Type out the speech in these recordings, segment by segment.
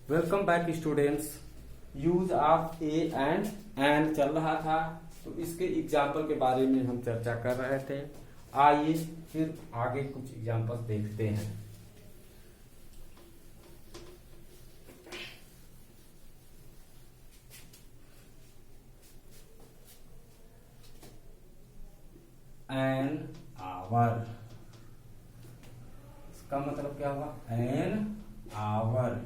Welcome back students. Use of A and चल रहा था, तो इसके एग्जाम्पल के बारे में हम चर्चा कर रहे थे। आइए फिर आगे कुछ एग्जाम्पल देखते हैं। एन आवर, इसका मतलब क्या हुआ? An hour.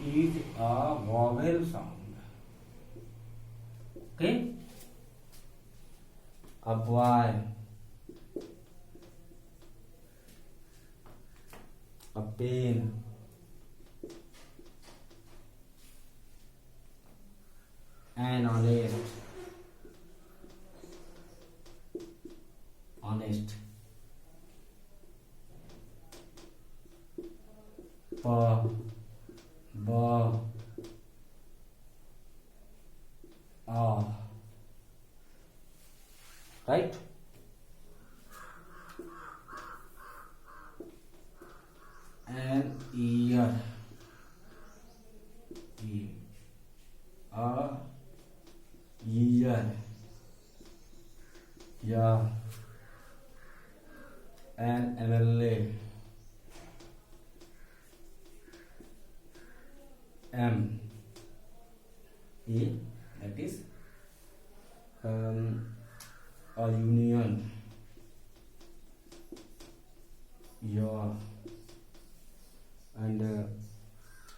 Is a vowel sound. Okay. A boy, a pen, an honest, right? An ear, a ear, yeah. An MLA, M E, that is a union, your, and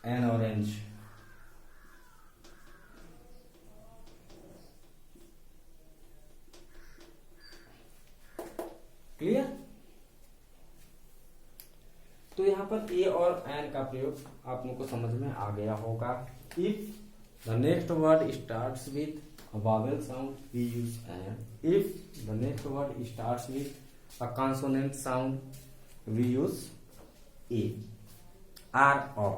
an orange. Clear? तो यहाँ पर ए और N का प्रयोग आप लोगों को समझ में आ गया होगा। If the next word starts with a vowel sound, we use an. If the next word starts with a consonant sound, we use a, r, o.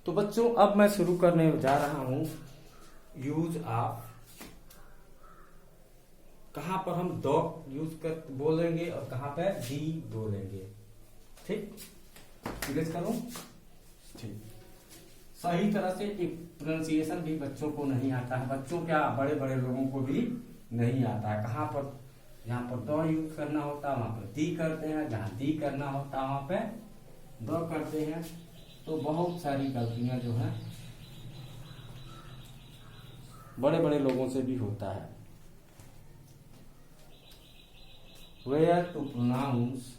तो बच्चों अब मैं शुरू करने जा रहा हूं यूज ऑफ। कहां पर हम दो यूज कर बोलेंगे और कहां पर दी बोलेंगे। ठीक, करो। ठीक, सही तरह से प्रोनाउंसिएशन भी बच्चों को नहीं आता है। बच्चों क्या, बड़े बड़े लोगों को भी नहीं आता है। कहां पर, जहां पर दो यूज करना होता है वहां पर दी करते हैं, जहां दी करना होता है वहां पे दो करते हैं। तो बहुत सारी गलतियां जो है बड़े बड़े लोगों से भी होता है। Where to pronounce,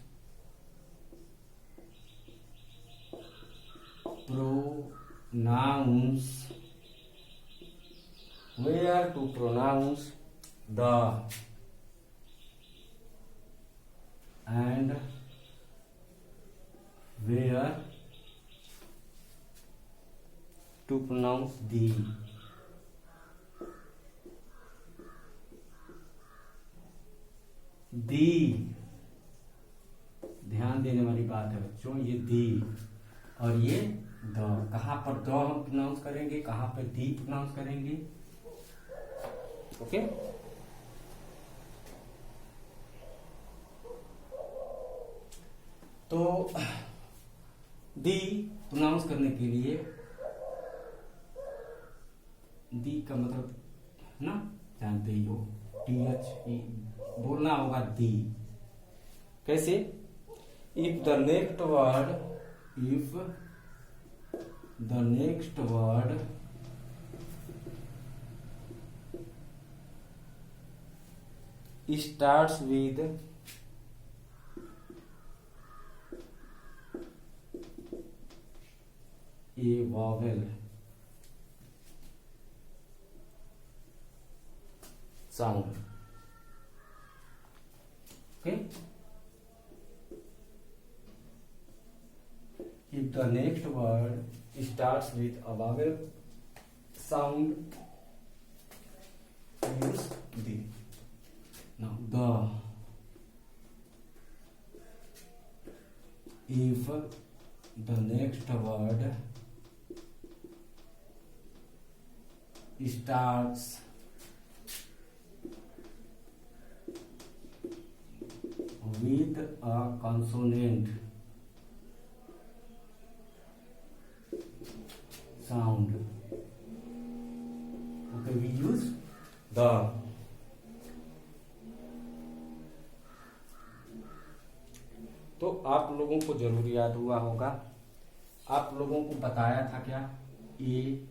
where to pronounce the and where to pronounce the। ध्यान देने वाली बात है बच्चों, ये दी और ये द। कहां पर द हम प्रोनाउंस करेंगे, कहां पर दी प्रोनाउंस करेंगे। ओके, तो दी प्रोनाउंस करने के लिए दी का मतलब ना जानते ही हो, TH बोलना होगा दी। कैसे? If the next word, if the next word starts with a vowel sound. Okay, if the next word starts with a vowel sound, use the. Now if the next word starts with a consonant sound. Okay, we use the. तो आप लोगों को जरूर याद हुआ होगा, आप लोगों को बताया था क्या, ए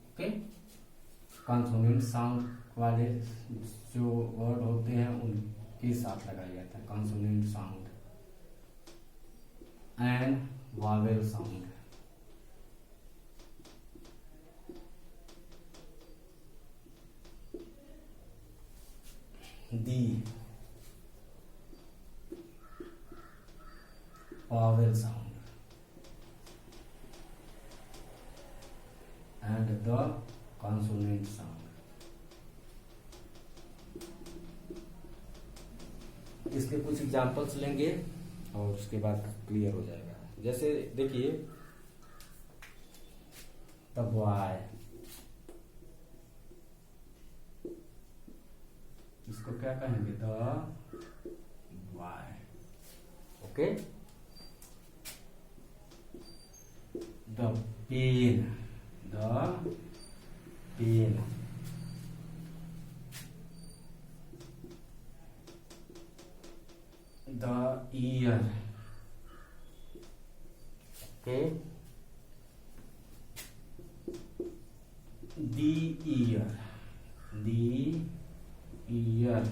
ओके कॉन्सोनेंट साउंड वाले जो वर्ड होते हैं उनके साथ लगाया जाता है consonant sound and Wavell sound. The vowel sound and the consonant sound. इसके कुछ एग्जांपल्स लेंगे और उसके बाद क्लियर हो जाएगा. जैसे देखिए द बॉय, इसको क्या कहेंगे, the boy. Okay. The pain, the pain. The ear. Okay. The ear. The ear.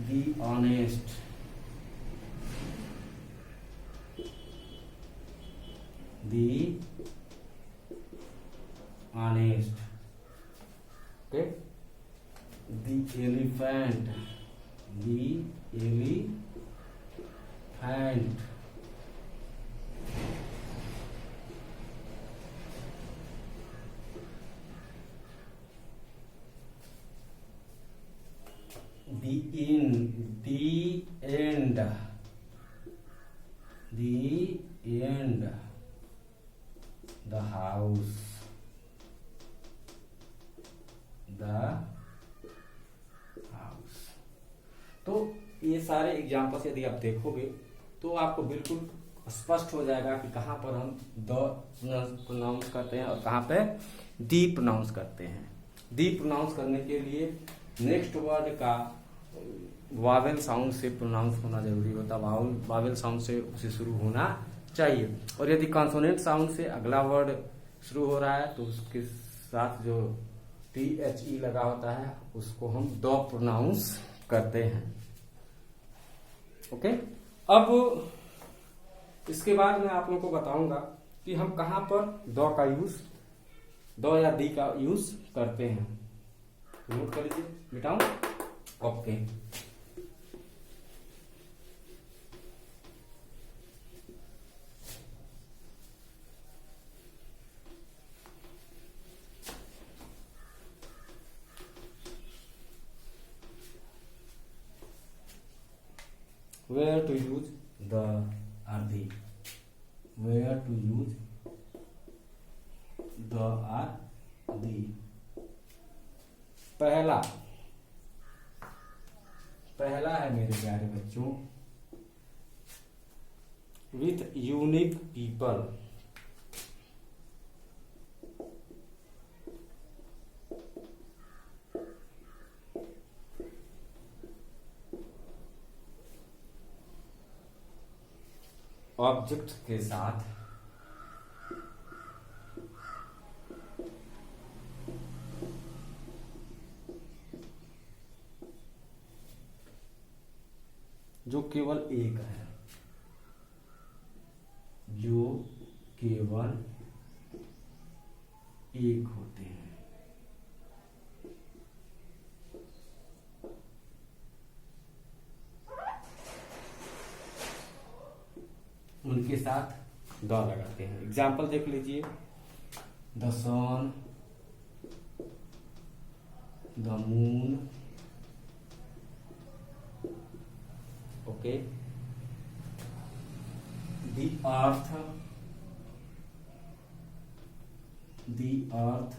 The honest. The honest. Okay. The elephant. The elephant. The end. The end. The end. The house. The house. तो ये सारे examples यदि आप देखोगे तो आपको बिल्कुल स्पष्ट हो जाएगा कि कहाँ पर हम द प्रोनाउंस करते हैं और कहाँ पे दी प्रोनाउंस करते हैं. दी प्रोनाउंस करने के लिए नेक्स्ट वर्ड का वावेल साउंड से प्रोनाउंस होना जरूरी होता है. वावेल साउंड से उसे शुरू होना चाहिए. और यदि कॉन्सोनेंट साउंड से अगला वर्ड शुरू हो रहा है तो उसके साथ जो THE लगा होता है उसको हम द प्रोनाउंस करते हैं. ओके. अब इसके बाद मैं आप लोगों को बताऊंगा कि हम कहां पर द का यूज, द या दी का यूज करते हैं. नोट कर लीजिए बेटाओ. Okay. Where to use the or the? Where to use the or the? पहला है मेरे प्यारे बच्चों, विथ यूनिक पीपल. ऑब्जेक्ट के साथ जो केवल एक है, जो केवल एक होते हैं. उनके साथ द लगाते हैं. एग्जाम्पल देख लीजिए. The sun, the moon. Okay. The earth, the earth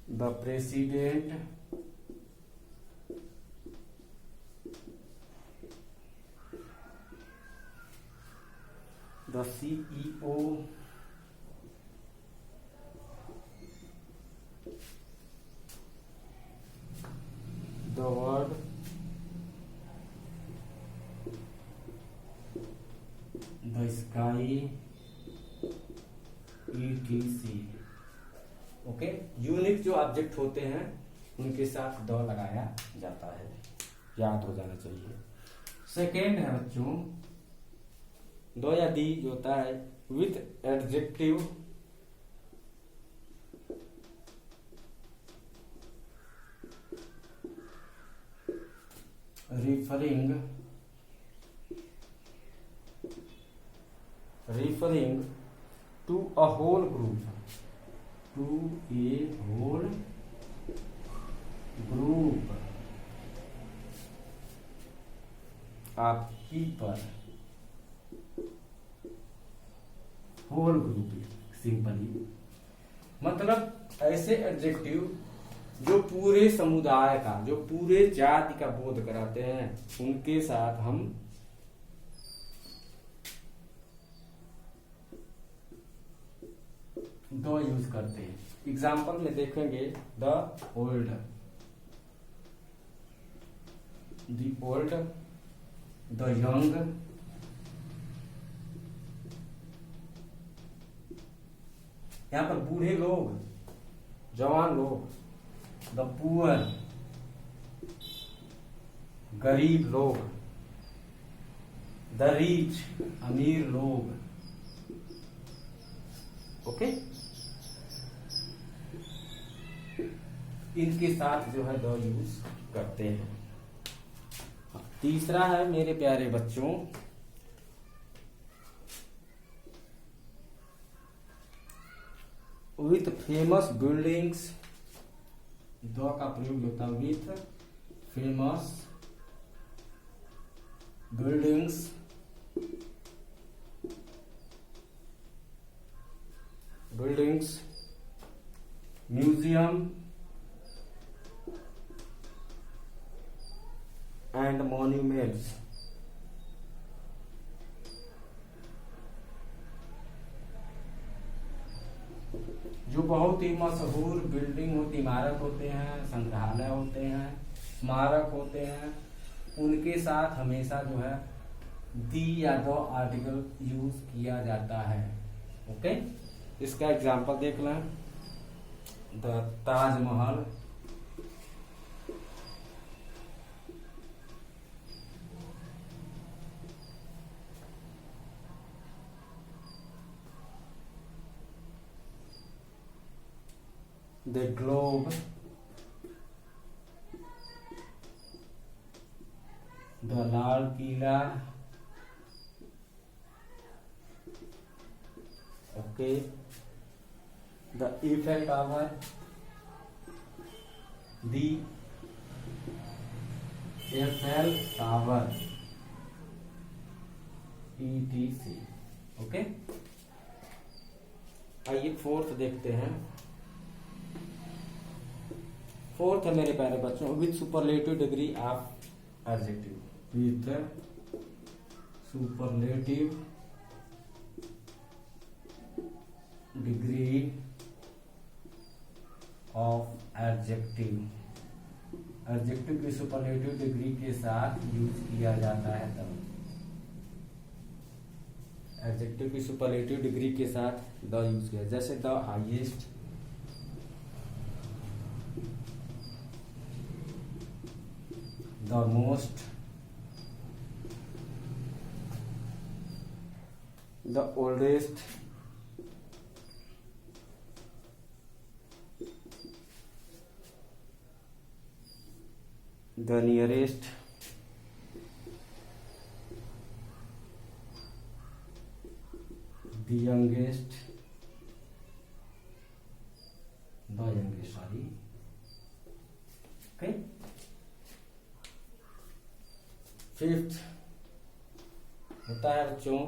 the president the CEO the word the sky etc। Okay, unique जो ऑब्जेक्ट होते हैं उनके साथ द लगाया जाता है, याद हो जाना चाहिए। सेकेंड है बच्चों, दो या दी जो होता है with adjective referring to a whole group, to a whole group of people, whole group simply मतलब ऐसे एडजेक्टिव जो पूरे समुदाय का, जो पूरे जाति का बोध कराते हैं, उनके साथ हम दो यूज करते हैं। एग्जाम्पल में देखेंगे द ओल्ड, द यंग, यहां पर बूढ़े लोग, जवान लोग, द पुअर गरीब लोग, द रीच अमीर लोग। ओके, इनके साथ जो है द यूज करते हैं। तीसरा है मेरे प्यारे बच्चों, विथ फेमस बिल्डिंग्स, दो का प्रयोग होता है with famous buildings, museum and monuments. जो बहुत ही मशहूर बिल्डिंग होती, इमारत होते हैं, संग्रहालय होते हैं, स्मारक होते हैं, उनके साथ हमेशा जो है दी या दो आर्टिकल यूज किया जाता है। ओके, इसका एग्जांपल देख लें, the Taj Mahal, the globe, the Lal Qila. Okay, the Eiffel Tower, the Eiffel Tower, ETC। Okay, आइए फोर्थ देखते हैं। फोर्थ है मेरे प्यारे बच्चों, with superlative degree of adjective, with superlative degree of adjective. Adjective की सुपरलेटिव डिग्री के साथ यूज किया जाता है तब, एडजेक्टिव की सुपरलेटिव डिग्री के साथ द यूज किया, जैसे the highest, the most, the oldest, the nearest, the youngest, sorry। okay, fifth होता है बच्चों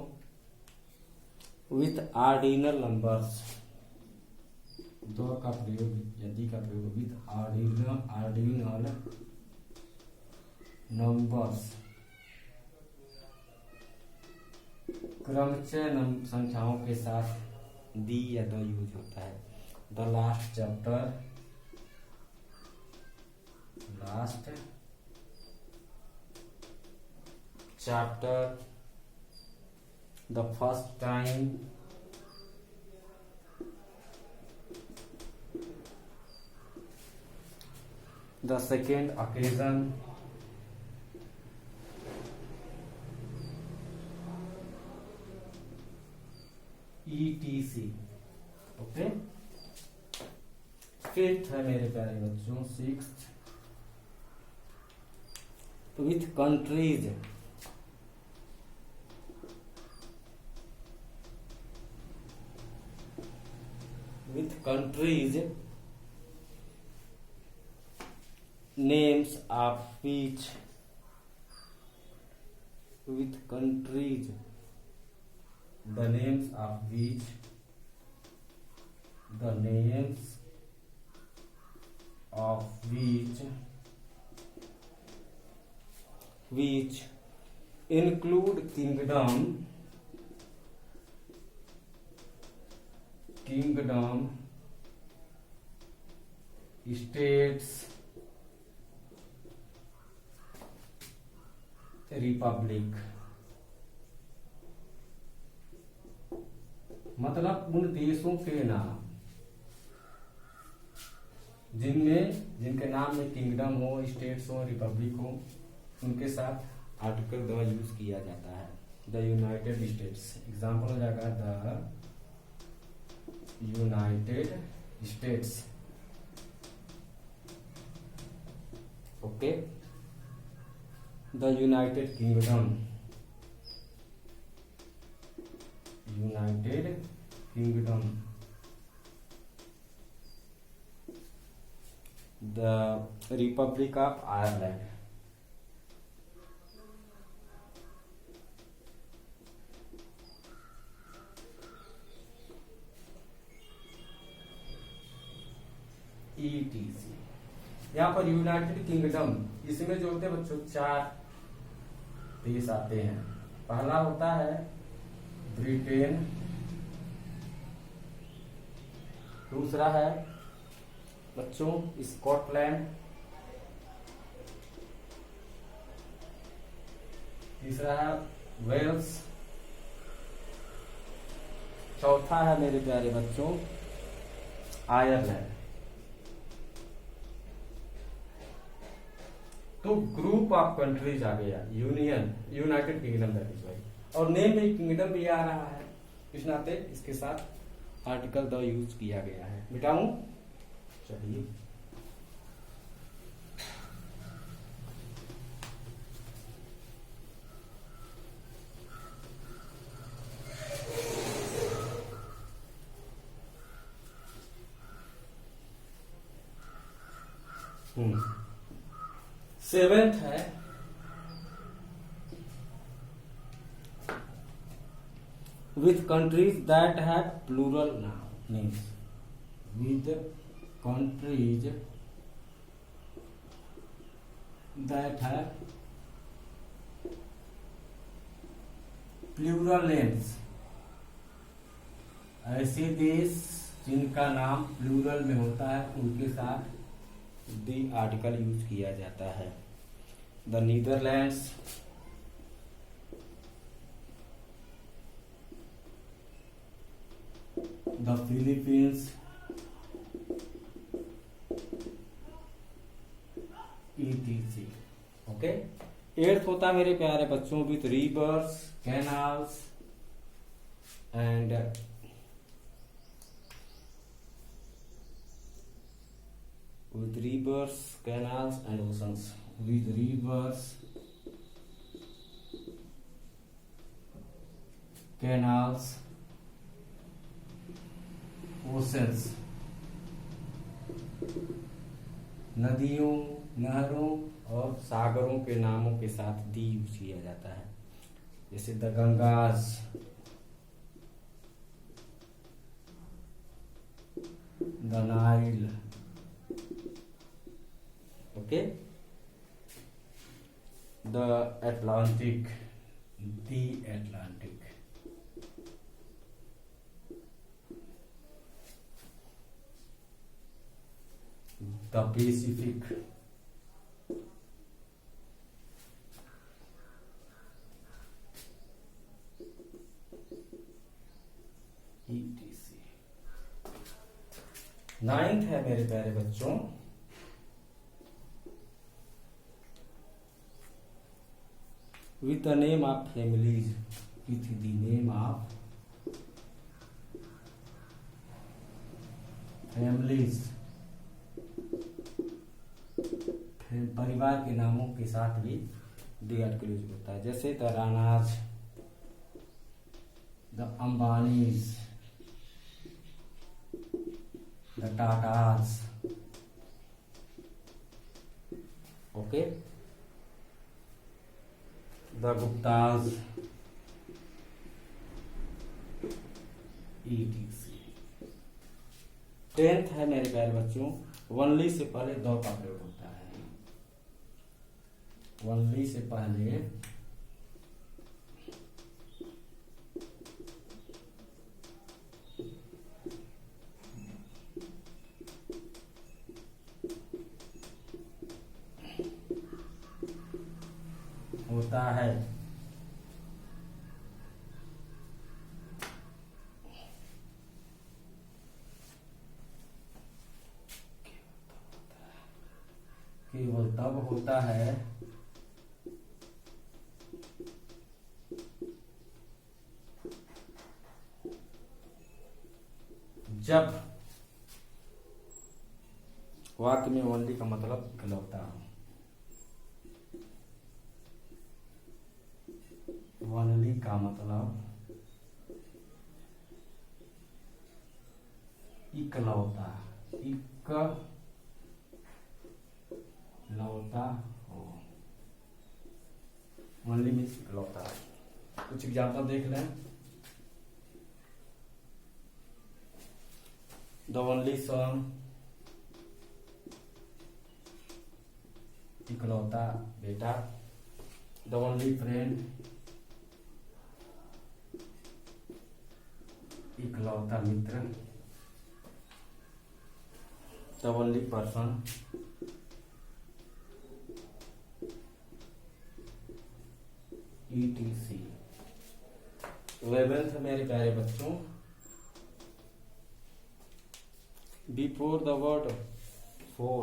विथ ऑर्डिनल नंबर्स, द का प्रयोग, यदि का प्रयोग विथ ऑर्डिनल नंबर्स, क्रमचय संख्याओं के साथ दी या द यूज होता है। The last chapter, the first time, the second occasion, ETC। Okay, fifth है मेरे प्यारे बच्चों, sixth with countries, names of which, with countries, the names of which include kingdom, states, Republic. मतलब उन देशों के नाम जिनके नाम में किंगडम हो, स्टेट्स हो, रिपब्लिक हो, उनके साथ आर्टिकल द यूज किया जाता है। द यूनाइटेड स्टेट्स, एग्जाम्पल हो जाएगा the United states. Okay, the United kingdom, the Republic of Ireland. ETC। यहाँ पर यूनाइटेड किंगडम, इसमें जो होते हैं बच्चों 4 देश आते हैं। पहला होता है ब्रिटेन, दूसरा है बच्चों स्कॉटलैंड, तीसरा है वेल्स, चौथा है मेरे प्यारे बच्चों आयरलैंड। तो ग्रुप ऑफ कंट्रीज आ गया, यूनाइटेड किंगडम दैट इज भाई, और नेम में किंगडम भी आ रहा है, इस नाते इसके साथ आर्टिकल द यूज किया गया है। मिटाऊं, चलिए सेवेंथ है with countries that have plural names, with countries that have plural names, ऐसे देश जिनका नाम प्लूरल में होता है उनके साथ द आर्टिकल यूज किया जाता है। The Netherlands, the Philippines, ETC। Okay, eighth होता है मेरे प्यारे बच्चों with reverse, canals and with rivers, canals and oceans, with rivers, canals, oceans, नदियों, नहरों और सागरों के नामों के साथ दी यूज किया जाता है, जैसे the Ganges, the Nile, okay, the Atlantic, the Atlantic, the Pacific, ETC। Ninth है मेरे प्यारे बच्चों with the name of families, with the name of families, परिवार के नामों के साथ भी डी आर्टिकल यूज होता है, जैसे the Ranas, the Ambanis, the Tatas, okay, the Guptas, ETC। 10th है मेरे प्यारे बच्चों, वनली से पहले द का प्रयोग होता है, वनली से पहले होता है, केवल तब होता है जब वाक्य में ओनली का मतलब इकलौता हो। ओनली का मतलब इकलौता, इकलौता हो, ओनली मीन्स इकलौता। कुछ एग्जाम्पल देख लें। द ओनली सन, इकलौता बेटा। द ओनली फ्रेंड, इकलौता मित्र। The only person, ETC। 11th मेरे प्यारे बच्चों, बिफोर द वर्ड फॉर,